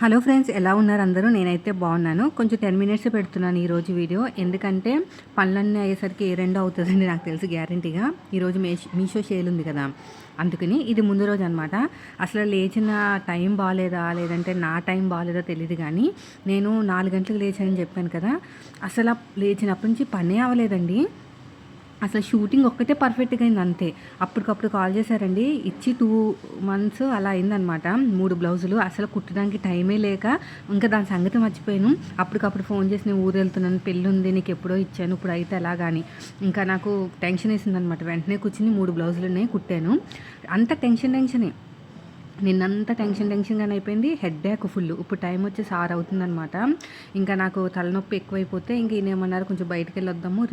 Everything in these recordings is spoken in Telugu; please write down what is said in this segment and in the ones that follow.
హలో ఫ్రెండ్స్, ఎలా ఉన్నారు అందరూ? నేనైతే బాగున్నాను. కొంచెం 10 మినిట్స్ పెడుతున్నాను ఈరోజు వీడియో. ఎందుకంటే పనులన్నీ అయ్యేసరికి ఏ రెండో అవుతుందని నాకు తెలిసి గ్యారంటీగా. ఈరోజు మీషో సేల్ ఉంది కదా, అందుకని ఇది ముందు రోజు అనమాట. అసలు లేచిన టైం బాగాలేదా లేదంటే నా టైం బాగాలేదో తెలియదు, కానీ నేను 4 గంటలకు లేచానని చెప్పాను కదా. అసలు లేచినప్పటి నుంచి పనే అవ్వలేదండి. అసలు షూటింగ్ ఒక్కటే పర్ఫెక్ట్గా అయింది అంతే. అప్పటికప్పుడు కాల్ చేశారండి. ఇచ్చి 2 months అలా అయిందనమాట. 3 బ్లౌజులు అసలు కుట్టడానికి టైమే లేక ఇంకా దాని సంగతి మర్చిపోయాను. అప్పటికప్పుడు ఫోన్ చేసి నేను ఊరు వెళ్తున్నాను, పెళ్ళి ఉంది, నీకు ఎప్పుడో ఇచ్చాను, ఇప్పుడు అయితే ఎలాగాని ఇంకా నాకు టెన్షన్ వేసిందనమాట. వెంటనే కూర్చుని 3 బ్లౌజులు ఉన్నాయి, కుట్టాను. అంత టెన్షనే. నిన్నంతా టెన్షన్గానే అయిపోయింది. Headache full. ఇప్పుడు టైం వచ్చేసి 6 అవుతుందనమాట. ఇంకా నాకు తలనొప్పి ఎక్కువైపోతే ఇంక ఈయనేమన్నారు, కొంచెం బయటికి వెళ్ళొద్దాము,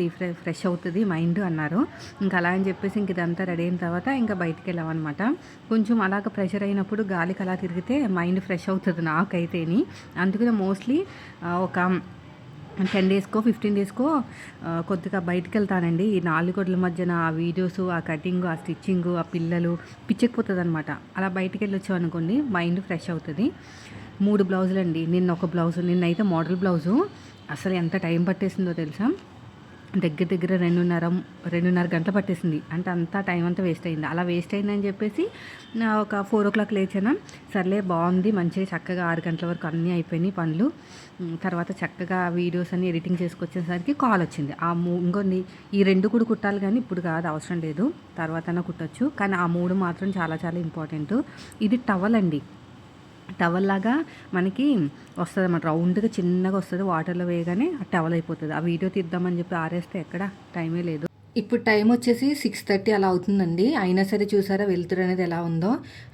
ఫ్రెష్ అవుతుంది మైండ్ అన్నారు. ఇంకా అలా అని చెప్పేసి ఇంక ఇదంతా రెడీ అయిన తర్వాత ఇంకా బయటికి వెళ్ళామన్నమాట. కొంచెం అలాగ ప్రెషర్ అయినప్పుడు గాలికి అలా తిరిగితే మైండ్ ఫ్రెష్ అవుతుంది నాకైతేని. అందుకనే మోస్ట్లీ ఒక 10 డేస్కో 15 డేస్కో కొద్దిగా బయటకు వెళ్తానండి. ఈ 4 గోడల మధ్యన ఆ వీడియోస్, ఆ కటింగ్, ఆ స్టిచ్చింగ్, ఆ పిల్లలు పిచ్చెక్కిపోతుంది అనమాట. అలా బయటికి వెళ్ళి వచ్చామనుకోండి మైండ్ ఫ్రెష్ అవుతుంది. 3 బ్లౌజులు అండి. నిన్న ఒక బ్లౌజు, నిన్నైతే మోడల్ బ్లౌజు. అసలు ఎంత టైం పట్టేసిందో తెలుసా? దగ్గర 2.5 గంటలు పట్టేసింది. అంటే అంతా టైం అంతా వేస్ట్ అయింది. అలా వేస్ట్ అయిందని చెప్పేసి ఒక 4 o'clock లేచాను. సర్లే బాగుంది, మంచిగా చక్కగా 6 గంటల వరకు అన్నీ అయిపోయినాయి పనులు. తర్వాత చక్కగా వీడియోస్ అన్ని ఎడిటింగ్ చేసుకొచ్చేసరికి కాల్ వచ్చింది. ఇంకొన్ని ఈ 2 కూడా కుట్టాలి, కానీ ఇప్పుడు కాదు, అవసరం లేదు, తర్వాతనే కుట్టచ్చు. కానీ ఆ 3 మాత్రం చాలా చాలా ఇంపార్టెంట్. ఇది టవల్ అండి. టవల్ లాగా మనకి వస్తుంది అన్నమాట, రౌండ్గా చిన్నగా వస్తుంది. వాటర్లో వేయగానే ఆ టవల్ అయిపోతుంది. ఆ వీడియో తీద్దామని చెప్పి ఆరేస్తే ఎక్కడ టైమే లేదు. ఇప్పుడు టైం వచ్చేసి 6:30 అలా అవుతుందండి. అయినా సరే చూసారా వెలుతురు అనేది ఎలా ఉందో.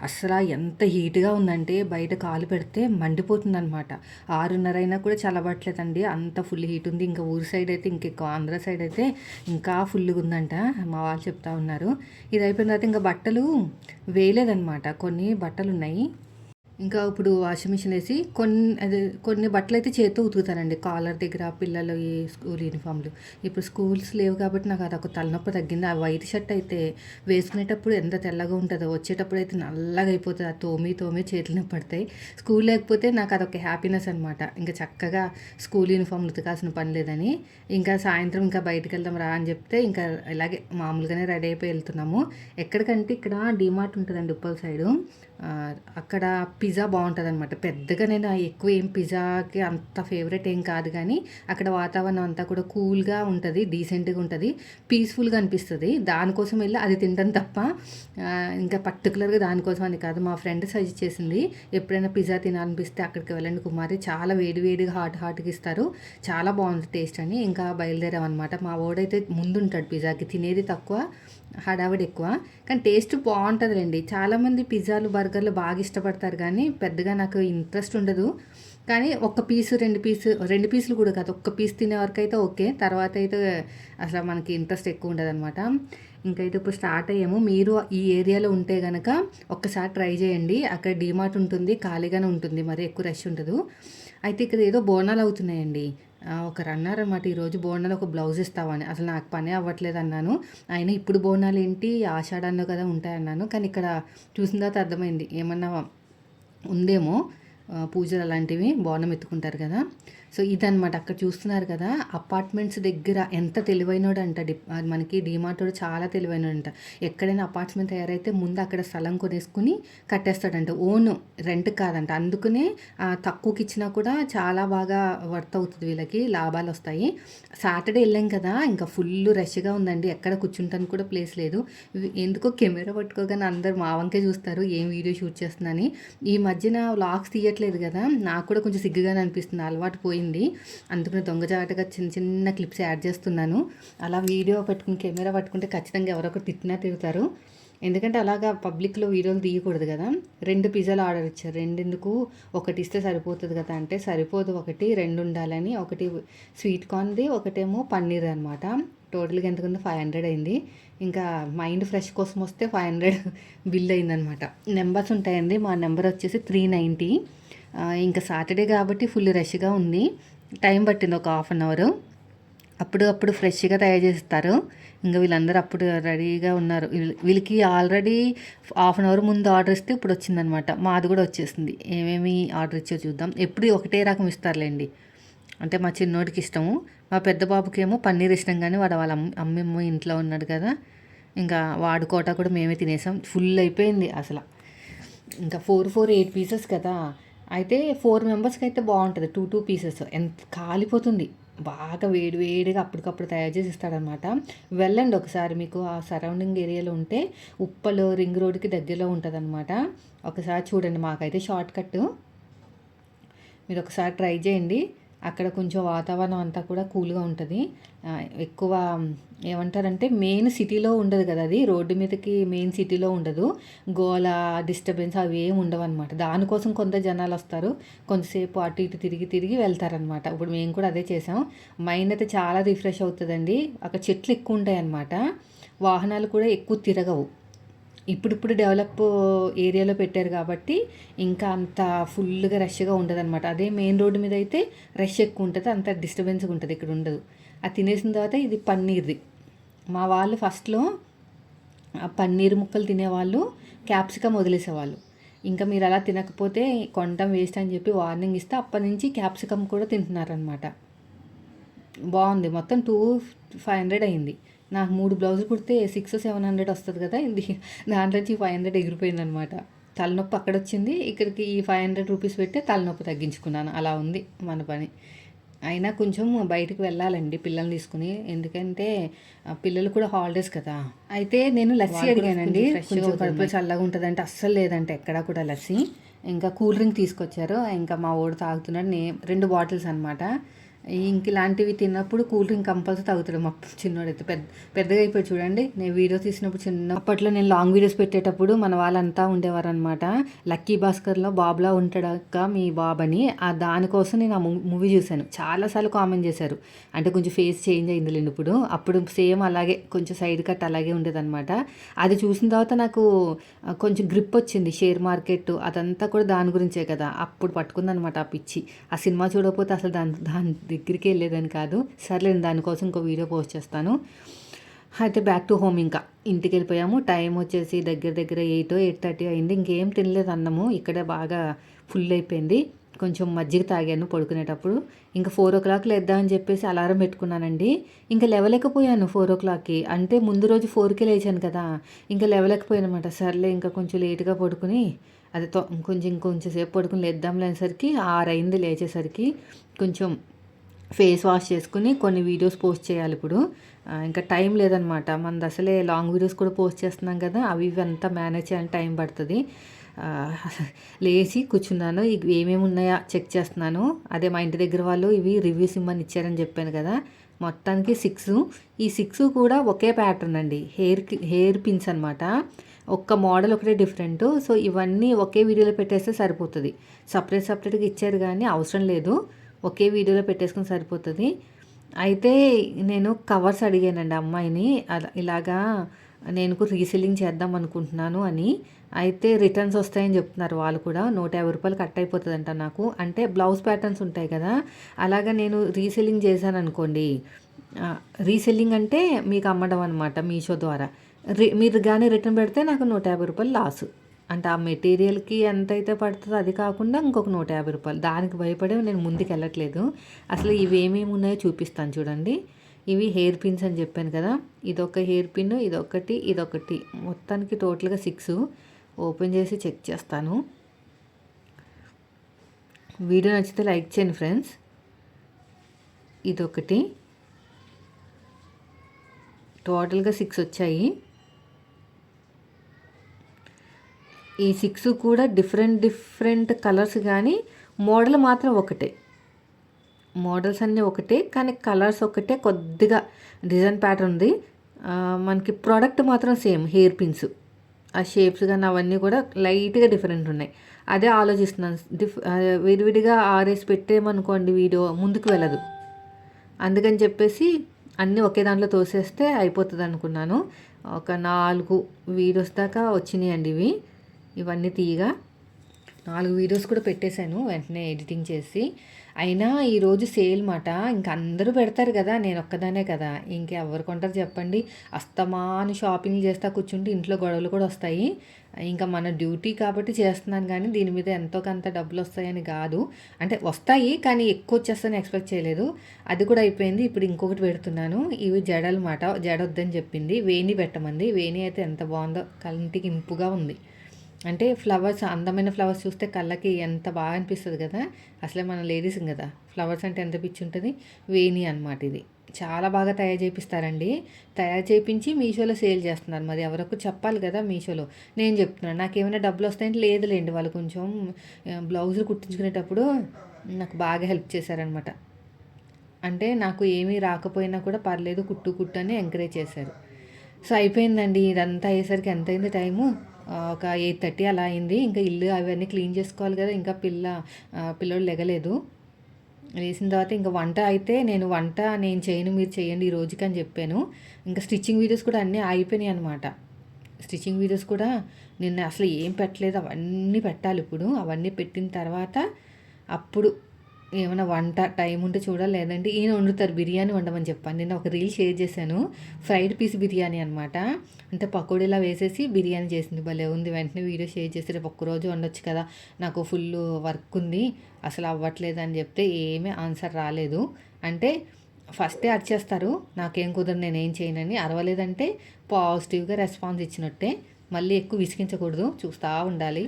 అసలు ఎంత హీట్గా ఉందంటే బయట కాలు పెడితే మండిపోతుంది అనమాట. 6:30 అయినా కూడా చల్లబట్టలేదండి, అంత ఫుల్ హీట్ ఉంది. ఇంకా ఊరి సైడ్ అయితే ఇంకెక్కువ, ఆంధ్ర సైడ్ అయితే ఇంకా ఫుల్గా ఉందంట, మా వాళ్ళు చెప్తా ఉన్నారు. ఇది అయిపోయిన తర్వాత ఇంకా బట్టలు వేయలేదన్నమాట. కొన్ని బట్టలు ఉన్నాయి. ఇంకా ఇప్పుడు వాషింగ్ మిషన్ వేసి కొన్ని బట్టలు అయితే చేతితో ఉతుకుతానండి, కాలర్ దగ్గర పిల్లలు ఈ స్కూల్ యూనిఫామ్లు. ఇప్పుడు స్కూల్స్ లేవు కాబట్టి నాకు అదొక తలనొప్పి తగ్గింది. ఆ వైట్ షర్ట్ అయితే వేసుకునేటప్పుడు ఎంత తెల్లగా ఉంటుందో, వచ్చేటప్పుడు అయితే నల్లగా అయిపోతుంది. ఆ తోమి చేతులు నొప్పి పడతాయి. స్కూల్ లేకపోతే నాకు అదొక హ్యాపీనెస్ అనమాట. ఇంకా చక్కగా స్కూల్ యూనిఫామ్లు ఉతకాల్సిన పని లేదని. ఇంకా సాయంత్రం ఇంకా బయటకు వెళ్దాం రా అని చెప్తే ఇంకా ఇలాగే మామూలుగానే రెడీ అయిపోయి వెళ్తున్నాము. ఎక్కడికంటే ఇక్కడ డీమార్ట్ ఉంటుందండి ఉప్పల్ సైడు. అక్కడ పిజ్జా బాగుంటుంది అనమాట. పెద్దగా నేను ఎక్కువ ఏం పిజ్జాకి అంత ఫేవరెట్ ఏం కాదు, కానీ అక్కడ వాతావరణం అంతా కూడా కూల్గా ఉంటుంది, డీసెంట్గా ఉంటుంది, పీస్ఫుల్గా అనిపిస్తుంది. దానికోసం వెళ్ళి అది తింటాం తప్ప ఇంకా పర్టికులర్గా దానికోసం అని కాదు. మా ఫ్రెండ్ సజెస్ట్ చేసింది, ఎప్పుడైనా పిజ్జా తినాలనిపిస్తే అక్కడికి వెళ్ళండి కుమారి, చాలా వేడిగా హాట్గా ఇస్తారు, చాలా బాగుంది టేస్ట్ అని. ఇంకా బయలుదేరామన్నమాట. మా వాడైతే ముందుంటాడు పిజ్జాకి, తినేది తక్కువ, హడావిడి ఎక్కువ, కానీ టేస్ట్ బాగుంటుందిలేండి. చాలామంది పిజ్జాలు బర్గర్లు బాగా ఇష్టపడతారు, కానీ పెద్దగా నాకు ఇంట్రెస్ట్ ఉండదు. కానీ ఒక్క పీసు 2 పీసులు కూడా కాదు, ఒక్క పీస్ తినే వరకు అయితే ఓకే, తర్వాత అయితే అసలు మనకి ఇంట్రెస్ట్ ఎక్కువ ఉండదు అనమాట. ఇంకైతే ఇప్పుడు స్టార్ట్ అయ్యాము. మీరు ఈ ఏరియాలో ఉంటే కనుక ఒక్కసారి ట్రై చేయండి. అక్కడ డీమార్ట్ ఉంటుంది, ఖాళీగానే ఉంటుంది, మరి ఎక్కువ రష్ ఉండదు. అయితే ఇక్కడ ఏదో బోనాలు అవుతున్నాయండి. ఒకరు అన్నారన్నమాట, ఈరోజు బోనాలు ఒక బ్లౌజ్ ఇస్తావని. అసలు నాకు పనే అవ్వట్లేదు అన్నాను. అయినా ఇప్పుడు బోనాలు ఏంటి, ఆషాఢంలో కదా ఉంటాయన్నాను. కానీ ఇక్కడ చూసిన తర్వాత అర్థమైంది, ఏమన్నా ఉందేమో, పూజలు అలాంటివి బోనం ఎత్తుకుంటారు కదా. సో ఇదనమాట, అక్కడ చూస్తున్నారు కదా, అపార్ట్మెంట్స్ దగ్గర ఎంత తెలివైనోడంట మనకి డీమార్ట్ చాలా తెలివైనోడంట. ఎక్కడైనా అపార్ట్మెంట్ తయారైతే ముందు అక్కడ స్థలం కొనేసుకుని కట్టేస్తాడంట, ఓన్ రెంట్ కాదంట. అందుకనే తక్కువకి ఇచ్చినా కూడా చాలా బాగా వర్త్ అవుతుంది, వీళ్ళకి లాభాలు వస్తాయి. సాటర్డే వెళ్ళాం కదా, ఇంకా ఫుల్ రష్గా ఉందండి, ఎక్కడ కూర్చుంటానికి కూడా ప్లేస్ లేదు. ఎందుకో కెమెరా పట్టుకోగానే అందరు మా వంకే చూస్తారు, ఏం వీడియో షూట్ చేస్తున్నాని. ఈ మధ్యన వ్లాగ్స్ తీయట్లేదు కదా, నాకు కూడా కొంచెం సిగ్గుగానే అనిపిస్తుంది, అలవాటు పోయింది. అందుకని దొంగజాటగా చిన్న క్లిప్స్ యాడ్ చేస్తున్నాను. అలా వీడియో పెట్టుకుని కెమెరా పట్టుకుంటే ఖచ్చితంగా ఎవరొకరు తిట్టినా తిరుగుతారు. ఎందుకంటే అలాగా పబ్లిక్లో వీడియోలు తీయకూడదు కదా. 2 పిజ్జాలు ఆర్డర్ ఇచ్చారు. 2 ఎందుకు, ఒకటి ఇస్తే సరిపోతుంది కదా అంటే సరిపోదు, 2 ఉండాలని. ఒకటి స్వీట్ కార్న్ది, ఒకటేమో పన్నీర్ అనమాట. టోటల్గా ఎంతకుందో 500 అయింది. ఇంకా మైండ్ ఫ్రెష్ కోసం వస్తే 500 బిల్ అయిందనమాట. నెంబర్స్ ఉంటాయండి, మా నెంబర్ వచ్చేసి 390. ఇంకా సాటర్డే కాబట్టి ఫుల్ రష్గా ఉంది. టైం పట్టింది ఒక 1/2 hour. అప్పుడు ఫ్రెష్గా తయారు చేస్తారు. ఇంకా వీళ్ళందరూ అప్పుడు రెడీగా ఉన్నారు. వీళ్ళకి ఆల్రెడీ హాఫ్ అన్ అవర్ ముందు ఆర్డర్ ఇస్తే ఇప్పుడు వచ్చిందనమాట. మాది కూడా వచ్చేసింది. ఏమేమి ఆర్డర్ ఇచ్చో చూద్దాం. ఎప్పుడు ఒకటే రకం ఇస్తారులేండి. అంటే మా చిన్నోడికి ఇష్టము, మా పెద్ద బాబుకేమో పన్నీర్ ఇష్టం. కానీ వాడు వాళ్ళ అమ్మమ్మ ఇంట్లో ఉన్నాడు కదా, ఇంకా వాడు కోట కూడా మేమే తినేసాం. ఫుల్ అయిపోయింది అసలు. ఇంకా 8 పీసెస్ కదా, అయితే 4 మెంబర్స్కి అయితే బాగుంటుంది. 2 పీసెస్ ఎంత కాలిపోతుంది. బాగా వేడిగా అప్పటికప్పుడు తయారు చేసి ఇస్తాడనమాట. వెళ్ళండి ఒకసారి, మీకు ఆ సరౌండింగ్ ఏరియాలో ఉంటే ఉప్పల్ రింగ్ రోడ్కి దగ్గరలో ఉంటుంది అనమాట. ఒకసారి చూడండి. మాకైతే షార్ట్ కట్, మీరు ఒకసారి ట్రై చేయండి. అక్కడ కొంచెం వాతావరణం అంతా కూడా కూల్గా ఉంటుంది. ఎక్కువ ఏమంటారంటే మెయిన్ సిటీలో ఉండదు కదా, అది రోడ్డు మీదకి మెయిన్ సిటీలో ఉండదు. గోల డిస్టర్బెన్స్ అవి ఏమి ఉండవు అనమాట. దానికోసం కొంత జనాలు వస్తారు, కొంతసేపు అటు ఇటు తిరిగి వెళ్తారనమాట. ఇప్పుడు మేము కూడా అదే చేసాం. మైండ్ అయితే చాలా రిఫ్రెష్ అవుతుందండి. అక్కడ చెట్లు ఎక్కువ ఉంటాయి అన్నమాట. వాహనాలు కూడా ఎక్కువ తిరగవు. ఇప్పుడు డెవలప్ ఏరియాలో పెట్టారు కాబట్టి ఇంకా అంత ఫుల్గా రష్గా ఉండదు అనమాట. అదే మెయిన్ రోడ్డు మీద అయితే రష్ ఎక్కువ ఉంటుంది, అంత డిస్టర్బెన్స్గా ఉంటుంది. ఇక్కడ ఉండదు. అది తినేసిన తర్వాత ఇది పన్నీర్ది. మా వాళ్ళు ఫస్ట్లో పన్నీర్ ముక్కలు తినేవాళ్ళు క్యాప్సికమ్ వదిలేసేవాళ్ళు. ఇంకా మీరు అలా తినకపోతే కొంటాం వేస్ట్ అని చెప్పి వార్నింగ్ ఇస్తే అప్పటి నుంచి క్యాప్సికమ్ కూడా తింటున్నారనమాట. బాగుంది. మొత్తం 500 అయింది. నాకు 3 బ్లౌజులు కుడితే 600-700 వస్తుంది కదా, ఇది దాంట్లోంచి 500 ఎగిరిపోయిందనమాట. తలనొప్పి అక్కడ వచ్చింది, ఇక్కడికి ఈ 500 రూపీస్ పెట్టి తలనొప్పి తగ్గించుకున్నాను. అలా ఉంది మన పని. అయినా కొంచెం బయటకు వెళ్ళాలండి పిల్లల్ని తీసుకుని, ఎందుకంటే పిల్లలు కూడా హాలిడేస్ కదా. అయితే నేను లస్సీ అడిగానండి, కొంచెం కడుపులో చల్లగా ఉంటుందంటే అస్సలు లేదంటే ఎక్కడా కూడా లస్సీ. ఇంకా కూల్ డ్రింక్ తీసుకొచ్చారు, ఇంకా మా ఓడి తాగుతున్నాడు. 2 బాటిల్స్ అనమాట. ఇంక ఇలాంటివి తిన్నప్పుడు కూల్ డ్రింక్ కంపల్సరీ తాగుతాడు మా చిన్నోడైతే. పెద్దగా అయిపోయి చూడండి. నేను వీడియో తీసినప్పుడు అప్పట్లో నేను లాంగ్ వీడియోస్ పెట్టేటప్పుడు మన వాళ్ళంతా ఉండేవారు అనమాట. లక్కీ భాస్కర్లో బాబులా ఉంటాడక్క మీ బాబని, ఆ దానికోసం నేను ఆ మూవీ చూశాను. చాలాసార్లు కామెంట్ చేశారు. అంటే కొంచెం ఫేస్ చేంజ్ అయిందిలేండి ఇప్పుడు. అప్పుడు సేమ్ అలాగే కొంచెం సైడ్ కట్ అలాగే ఉండేదన్నమాట. అది చూసిన తర్వాత నాకు కొంచెం గ్రిప్ వచ్చింది. షేర్ మార్కెట్ అదంతా కూడా దాని గురించే కదా. అప్పుడు పట్టుకుందనమాట ఆ పిచ్చి. ఆ సినిమా చూడకపోతే అసలు దాని దగ్గరికి వెళ్ళేదని కాదు. సర్లేండి, దానికోసం ఇంకో వీడియో పోస్ట్ చేస్తాను. అయితే బ్యాక్ టు హోమ్. ఇంకా ఇంటికి వెళ్ళిపోయాము. టైం వచ్చేసి దగ్గర 8:30 అయింది. ఇంకేం తినలేదు అన్నము. ఇక్కడే బాగా ఫుల్ అయిపోయింది. కొంచెం మజ్జిగ తాగాను పడుకునేటప్పుడు. ఇంకా 4 o'clock లేద్దామని చెప్పేసి అలారం పెట్టుకున్నానండి. ఇంకా లేవలేకపోయాను 4 o'clockకి. అంటే ముందు రోజు 4కే లేచాను కదా, ఇంకా లేవలేకపోయాను అనమాట. సర్లే ఇంకా కొంచెం లేట్గా పడుకుని అది ఇంకొంచెం సేపు పడుకుని లేద్దాంలే అనేసరికి 6 అయింది లేచేసరికి. కొంచెం ఫేస్ వాష్ చేసుకుని కొన్ని వీడియోస్ పోస్ట్ చేయాలి ఇప్పుడు. ఇంకా టైం లేదనమాట. మనది అసలే లాంగ్ వీడియోస్ కూడా పోస్ట్ చేస్తున్నాం కదా, అవి అంతా మేనేజ్ చేయాలని టైం పడుతుంది. లేచి కూర్చున్నాను. ఇవి ఏమేమి ఉన్నాయా చెక్ చేస్తున్నాను. అదే మా ఇంటి దగ్గర వాళ్ళు ఇవి రివ్యూస్ ఇమ్మని ఇచ్చారని చెప్పాను కదా, మొత్తానికి 6. ఈ 6 కూడా ఒకే ప్యాటర్న్ అండి. హెయిర్ పిన్స్ అనమాట. ఒక్క మోడల్ ఒకటే డిఫరెంట్. సో ఇవన్నీ ఒకే వీడియోలో పెట్టేస్తే సరిపోతుంది. సపరేట్గా ఇచ్చారు కానీ అవసరం లేదు, ఒకే వీడియోలో పెట్టేసుకుని సరిపోతుంది. అయితే నేను కవర్స్ అడిగానండి అమ్మాయిని, ఇలాగా నేను కూడా రీసెల్లింగ్ చేద్దాం అనుకుంటున్నాను అని. అయితే రిటర్న్స్ వస్తాయని చెప్తున్నారు వాళ్ళు కూడా. 150 రూపాయలు కట్ అయిపోతుందంట నాకు. అంటే బ్లౌజ్ ప్యాటర్న్స్ ఉంటాయి కదా, అలాగా నేను రీసెల్లింగ్ చేశాను అనుకోండి. రీసెల్లింగ్ అంటే మీకు అమ్మడం అనమాట మీషో ద్వారా. మీరు కానీ రిటర్న్ పెడితే నాకు 150 రూపాయలు లాసు. అంటే ఆ మెటీరియల్కి ఎంత అయితే పడుతుందో అది కాకుండా ఇంకొక 150 రూపాయలు. దానికి భయపడే నేను ముందుకు వెళ్ళట్లేదు. అసలు ఇవి ఏమేమి ఉన్నాయో చూపిస్తాను చూడండి. ఇవి హెయిర్ పిన్స్ అని చెప్పాను కదా, ఇదొక హెయిర్ పిన్, ఇదొకటి మొత్తానికి టోటల్గా 6. ఓపెన్ చేసి చెక్ చేస్తాను. వీడియో నచ్చితే లైక్ చేయండి ఫ్రెండ్స్. ఇదొకటి, టోటల్గా 6 వచ్చాయి. ఈ 6 కూడా డిఫరెంట్ కలర్స్, కానీ మోడల్ మాత్రం ఒకటే. మోడల్స్ అన్నీ ఒకటే కానీ కలర్స్ ఒకటే, కొద్దిగా డిజైన్ ప్యాటర్న్ ఉంది. మనకి ప్రోడక్ట్ మాత్రం సేమ్. హెయిర్ పిన్స్ ఆ షేప్స్ కానీ అవన్నీ కూడా లైట్గా డిఫరెంట్ ఉన్నాయి. అదే ఆలోచిస్తున్నాను. విడివిడిగా ఆరేసి పెట్టేమనుకోండి వీడియో ముందుకు వెళ్ళదు. అందుకని చెప్పేసి అన్నీ ఒకే దాంట్లో తోసేస్తే అయిపోతుంది అనుకున్నాను. ఒక 4 వీడియోస్ దాకా వచ్చినాయండి ఇవన్నీ తీయగా. 4 వీడియోస్ కూడా పెట్టేశాను వెంటనే ఎడిటింగ్ చేసి. అయినా ఈరోజు సేల్ మాట. ఇంక అందరూ పెడతారు కదా, నేను ఒక్కదానే కదా, ఇంకెవరు కొంటారు చెప్పండి. అస్తమాను షాపింగ్ చేస్తా కూర్చుంటే ఇంట్లో గొడవలు కూడా వస్తాయి. ఇంకా మన డ్యూటీ కాబట్టి చేస్తున్నాను, కానీ దీని మీద ఎంతో కొంత డబ్బులు వస్తాయని కాదు. అంటే వస్తాయి కానీ ఎక్కువ వచ్చేస్తాయని ఎక్స్పెక్ట్ చేయలేదు. అది కూడా అయిపోయింది. ఇప్పుడు ఇంకొకటి పెడుతున్నాను. ఇవి జడలు మాట. జడ వద్దని చెప్పింది, వేణి పెట్టమంది. వేణి అయితే ఎంత బాగుందో, కంటికి ఇంపుగా ఉంది. అంటే ఫ్లవర్స్, అందమైన ఫ్లవర్స్ చూస్తే కళ్ళకి ఎంత బాగా అనిపిస్తుంది కదా. అసలే మన లేడీస్ కదా, ఫ్లవర్స్ అంటే ఎంత పిచ్చి ఉంటుంది. వేణి అనమాట ఇది. చాలా బాగా తయారు చేపిస్తారండి. తయారు చేయించి మీషోలో సేల్ చేస్తున్నారు. మరి ఎవరికి చెప్పాలి కదా మీషోలో. నేను చెప్తున్నాను నాకేమైనా డబ్బులు వస్తాయంటే లేదులేండి, వాళ్ళు కొంచెం బ్లౌజులు కుట్టించుకునేటప్పుడు నాకు బాగా హెల్ప్ చేశారనమాట. అంటే నాకు ఏమీ రాకపోయినా కూడా పర్లేదు, కుట్టు అని ఎంకరేజ్ చేశారు. సో అయిపోయిందండి. ఇదంతా అయ్యేసరికి ఎంత అయింది టైము, ఒక 8:30 అలా అయింది. ఇంకా ఇల్లు అవన్నీ క్లీన్ చేసుకోవాలి కదా. ఇంకా పిల్లోడు లెగలేదు. వేసిన తర్వాత ఇంకా వంట అయితే నేను చేయను, మీరు చేయండి ఈ రోజుకి అని చెప్పాను. ఇంకా స్టిచ్చింగ్ వీడియోస్ కూడా అన్నీ అయిపోయినాయి అనమాట. స్టిచ్చింగ్ వీడియోస్ కూడా నిన్న అసలు ఏం పెట్టలేదు, అవన్నీ పెట్టాలి ఇప్పుడు. అవన్నీ పెట్టిన తర్వాత అప్పుడు ఏమైనా వంట టైం ఉంటే చూడాలి, లేదంటే ఈయన వండుతారు. బిర్యానీ వండమని చెప్పాను. నేను ఒక రీల్ షేర్ చేశాను, ఫ్రైడ్ పీస్ బిర్యానీ అనమాట. అంటే పకోడీలా వేసేసి బిర్యానీ చేసింది, భలే ఉంది. వెంటనే వీడియో షేర్ చేసి రేపు ఒక్కరోజు వండొచ్చు కదా, నాకు ఫుల్ వర్క్ ఉంది అసలు అవ్వట్లేదు అని చెప్తే ఏమీ ఆన్సర్ రాలేదు. అంటే ఫస్టే అరిచేస్తారు, నాకేం కుదరదు నేనేం చేయనని. అరవలేదంటే పాజిటివ్గా రెస్పాన్స్ ఇచ్చినట్టే. మళ్ళీ ఎక్కువ విసిగించకూడదు, చూస్తూ ఉండాలి.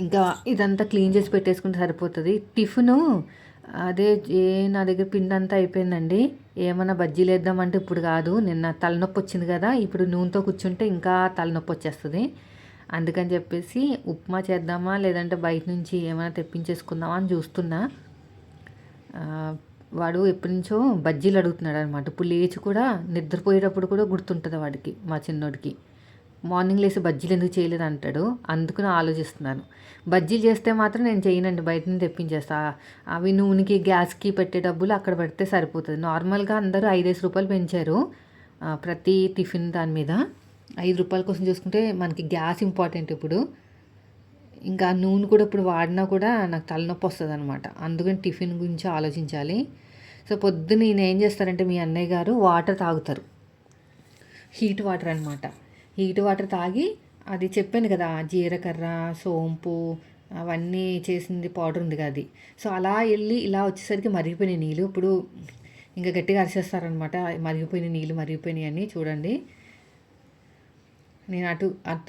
ఇంకా ఇదంతా క్లీన్ చేసి పెట్టేసుకుంటే సరిపోతుంది. టిఫిను అదే నా దగ్గర పిండి అంతా అయిపోయిందండి. ఏమన్నా బజ్జీలు వేద్దామంటే ఇప్పుడు కాదు, నిన్న తలనొప్పి వచ్చింది కదా, ఇప్పుడు నూనెతో కూర్చుంటే ఇంకా తలనొప్పి వచ్చేస్తుంది. అందుకని చెప్పేసి ఉప్మా చేద్దామా లేదంటే బయట నుంచి ఏమైనా తెప్పించేసుకుందామా అని చూస్తున్నా. వాడు ఎప్పటి నుంచో బజ్జీలు అడుగుతున్నాడు అనమాట. ఇప్పుడు లేచి కూడా నిద్రపోయేటప్పుడు కూడా గుర్తుంటుంది వాడికి, మా చిన్నోడికి. మార్నింగ్ లేసి బజ్జీలు ఎందుకు చేయలేదు అంటాడు. అందుకుని ఆలోచిస్తున్నాను. బజ్జీలు చేస్తే మాత్రం నేను చేయనండి, బయట నుంచి తెప్పించేస్తా. అవి నూనెకి గ్యాస్కి పెట్టే డబ్బులు అక్కడ పెడితే సరిపోతుంది. నార్మల్గా అందరూ 5 రూపాయలు పెంచారు ప్రతి టిఫిన్ దాని మీద. 5 రూపాయల కోసం చూసుకుంటే మనకి గ్యాస్ ఇంపార్టెంట్ ఇప్పుడు. ఇంకా నూనె కూడా ఇప్పుడు వాడినా కూడా నాకు తలనొప్పి వస్తుంది అనమాట. అందుకని టిఫిన్ గురించి ఆలోచించాలి. సో పొద్దున్న నేను ఏం చేస్తారంటే, మీ అన్నయ్య గారు వాటర్ తాగుతారు, హీట్ వాటర్ అనమాట. హీట్ వాటర్ తాగి, అది చెప్పాను కదా జీలకర్ర సోంపు అవన్నీ చేసింది పౌడర్ ఉంది కదా అది. సో అలా వెళ్ళి ఇలా వచ్చేసరికి మరిగిపోయినాయి నీళ్ళు. ఇప్పుడు ఇంకా గట్టిగా అరిచేస్తారనమాట, మరిగిపోయినాయి అని. చూడండి నేను అటు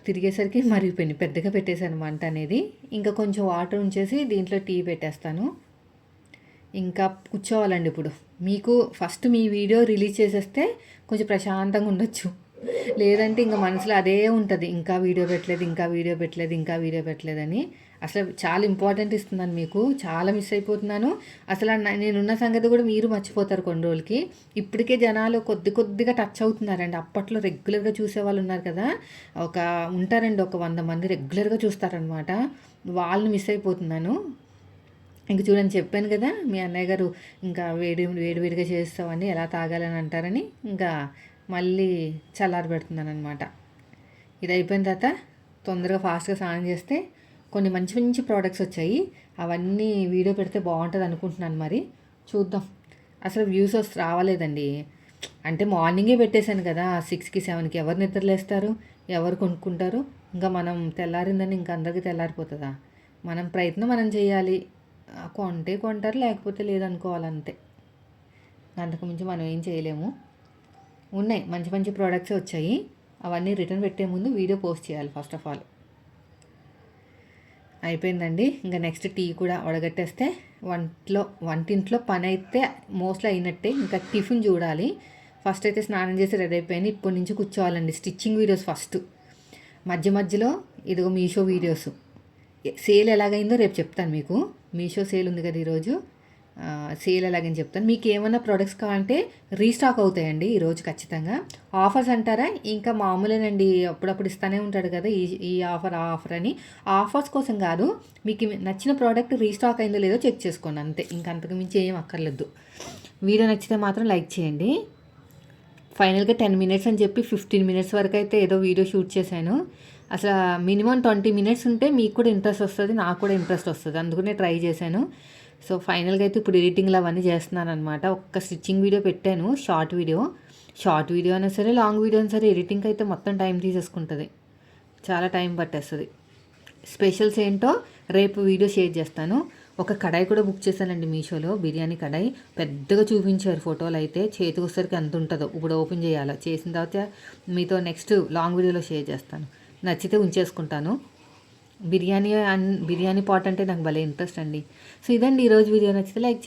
తిరిగేసరికి మరిగిపోయినాయి, పెద్దగా పెట్టేశాను మంట అనేది. ఇంకా కొంచెం వాటర్ ఉంచేసి దీంట్లో టీ పెట్టేస్తాను. ఇంకా కూర్చోవాలండి ఇప్పుడు. మీకు ఫస్ట్ మీ వీడియో రిలీజ్ చేసేస్తే కొంచెం ప్రశాంతంగా ఉండొచ్చు, లేదంటే ఇంకా మనసులో అదే ఉంటుంది, ఇంకా వీడియో పెట్టలేదని. అసలు చాలా ఇంపార్టెంట్ ఇస్తున్నాను మీకు, చాలా మిస్ అయిపోతున్నాను. అసలు నేనున్న సంగతి కూడా మీరు మర్చిపోతారు కొన్ని రోజులకి. ఇప్పటికే జనాలు కొద్దిగా టచ్ అవుతున్నారండి. అప్పట్లో రెగ్యులర్గా చూసేవాళ్ళు ఉన్నారు కదా, ఉంటారండి ఒక 100 మంది రెగ్యులర్గా చూస్తారనమాట. వాళ్ళని మిస్ అయిపోతున్నాను. ఇంక చూడండి, చెప్పాను కదా మీ అన్నయ్య గారు ఇంకా వేడిగా చేస్తామని, ఎలా తాగాలని అంటారని, ఇంకా మళ్ళీ చల్లారి పెడుతున్నాను అనమాట. ఇది అయిపోయిన తర్వాత తొందరగా ఫాస్ట్గా స్నానం చేస్తే కొన్ని మంచి ప్రోడక్ట్స్ వచ్చాయి. అవన్నీ వీడియో పెడితే బాగుంటుంది అనుకుంటున్నాను. మరి చూద్దాం. అసలు వ్యూస్ రావలేదండి. అంటే మార్నింగే పెట్టేశాను కదా, 6కి 7కి ఎవరు నిద్రలేస్తారు, ఎవరు కొనుక్కుంటారు. ఇంకా మనం తెల్లారిందని ఇంకా అందరికీ తెల్లారిపోతుందా. మనం ప్రయత్నం మనం చేయాలి. కొంటే కొంటారు, లేకపోతే లేదనుకోవాలంతే. అంతకుమించి మనం ఏం చేయలేము. ఉన్నాయి మంచి ప్రోడక్ట్స్ వచ్చాయి. అవన్నీ రిటర్న్ పెట్టే ముందు వీడియో పోస్ట్ చేయాలి ఫస్ట్ ఆఫ్ ఆల్. అయిపోయిందండి. ఇంకా నెక్స్ట్ టీ కూడా వడగట్టేస్తే వంటింట్లో పని అయితే మోస్ట్లీ అయినట్టే. ఇంకా టిఫిన్ చూడాలి. ఫస్ట్ అయితే స్నానం చేసి రెడీ అయిపోయింది. ఇప్పటి నుంచి కూర్చోవాలండి. స్టిచ్చింగ్ వీడియోస్ ఫస్ట్, మధ్యలో ఇదిగో మీషో వీడియోస్. సేల్ ఎలాగైందో రేపు చెప్తాను మీకు. మీషో సేల్ ఉంది కదా ఈరోజు, సేల్ ఎలాగని చెప్తాను. మీకు ఏమైనా ప్రోడక్ట్స్ కావాలంటే రీస్టాక్ అవుతాయండి ఈరోజు ఖచ్చితంగా. ఆఫర్స్ అంటారా, ఇంకా మామూలేనండి, అప్పుడప్పుడు ఇస్తూనే ఉంటాడు కదా ఈ ఆఫర్ ఆ ఆఫర్ అని. ఆఫర్స్ కోసం కాదు, మీకు నచ్చిన ప్రోడక్ట్ రీస్టాక్ అయిందో లేదో చెక్ చేసుకోండి అంతే. ఇంకా అంతకు మించి ఏం అక్కర్లేదు. వీడియో నచ్చితే మాత్రం లైక్ చేయండి. ఫైనల్గా 10 minutes అని చెప్పి 15 minutes వరకు అయితే ఏదో వీడియో షూట్ చేశాను. అసలు మినిమం 20 మినిట్స్ ఉంటే మీకు కూడా ఇంట్రెస్ట్ వస్తుంది, నాకు కూడా ఇంట్రెస్ట్ వస్తుంది. అందుకనే ట్రై చేశాను. సో ఫైనల్గా అయితే ఇప్పుడు ఎడిటింగ్లు అవన్నీ చేస్తున్నాను అనమాట. ఒక్క స్టిచ్చింగ్ వీడియో పెట్టాను, షార్ట్ వీడియో అయినా సరే, లాంగ్ వీడియో అయినా సరే, ఎడిటింగ్కి అయితే మొత్తం టైం తీసేసుకుంటుంది, చాలా టైం పట్టేస్తుంది. స్పెషల్స్ ఏంటో రేపు వీడియో షేర్ చేస్తాను. ఒక కడాయి కూడా బుక్ చేశానండి మీషోలో, బిర్యానీ కడాయి. పెద్దగా చూపించారు ఫోటోలు అయితే, చేతికి వచ్చేసరికి ఎంత ఉంటుందో. ఇప్పుడు ఓపెన్ చేయాలి, చేసిన తర్వాత మీతో నెక్స్ట్ లాంగ్ వీడియోలో షేర్ చేస్తాను. నచ్చితే ఉంచేసుకుంటాను. బిర్యానీ పాట్ అంటే నాకు భలే ఇంట్రెస్ట్ అండి. సో ఇదండి ఈరోజు వీడియో. నచ్చితే లైక్ చేయండి.